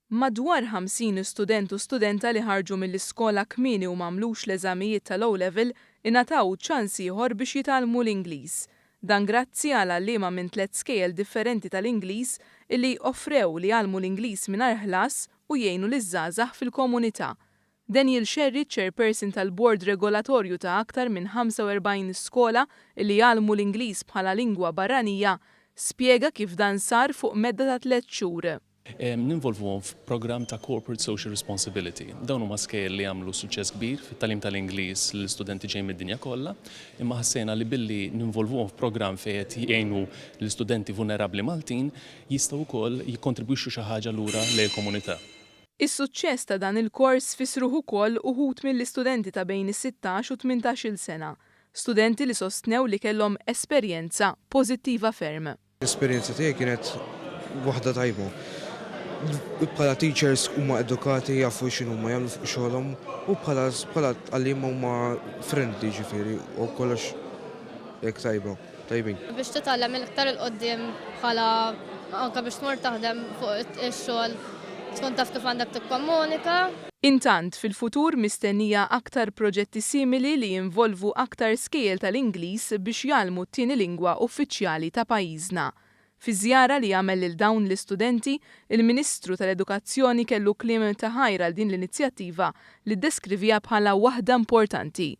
Madwar 50 student u studenta li ħarġu mill-iskola kmieni u m'għamlux l-eżamijiet tal-O-Level ingħataw ċans ieħor biex jitgħallmu l-Ingliż. Dan grazzi għal għalliema minn 3 skejjel differenti tal-Ingliż illi offrew li jgħallmu l-Ingliż mingħajr ħlas u jgħinu liż-żgħażagħ fil-komunità. Daniel Sherry, chairperson tal-Bord Regolatorju ta' aktar minn 45 skola illi jgħallmu l-Ingliż bħala lingwa barranija, spjega kif dan sar fuq medda ta' 3 xhur. Ninvolvuhom f'programm ta' Corporate Social Responsibility. Dawn huma skejjel li jagħmlu suċċess kbir fit-tagħlim tal-Ingliż l-istudenti ġejjin mid-dinja kollha, imma ħassejna li billi ninvolvuhom f'programm fejn qed jgħinu l-istudenti vulnerabbli Maltin jistgħu wkoll jikkontribwixxu xi ħaġa lura lejn-komunità. Is-suċċess ta' dan il-kors fisruh ukoll uħud mill-istudenti ta' bejn is-16 u 18-il sena, studenti li sostnew li kellhom esperjenza pożittiva ferm. L-esperjenza tiegħi kienet waħda tajba. Bħala teachers huma edukati jafu x'inhuma jagħmlu fuq xogħolhom u bħala għalliema huma friendly ġifieri u kollox hekk tajbin. Biex titgħallem iktar il-qoddim bħala anke biex tmur taħdem fuq ix-xogħol tkun taf kif għandek tikkomunika. Intant fil-futur mistennija aktar proġetti simili li jinvolvu aktar skejjel tal-Ingliż biex jgħallmu t-tieni lingwa uffiċjali ta' pajjiżna. Fi żjara li għamel lil dawn l-istudenti, il-Ministru tal-Edukazzjoni kellu kliem ta' ħajra għal din l-inizjattiva li ddeskrivija bħala waħda importanti.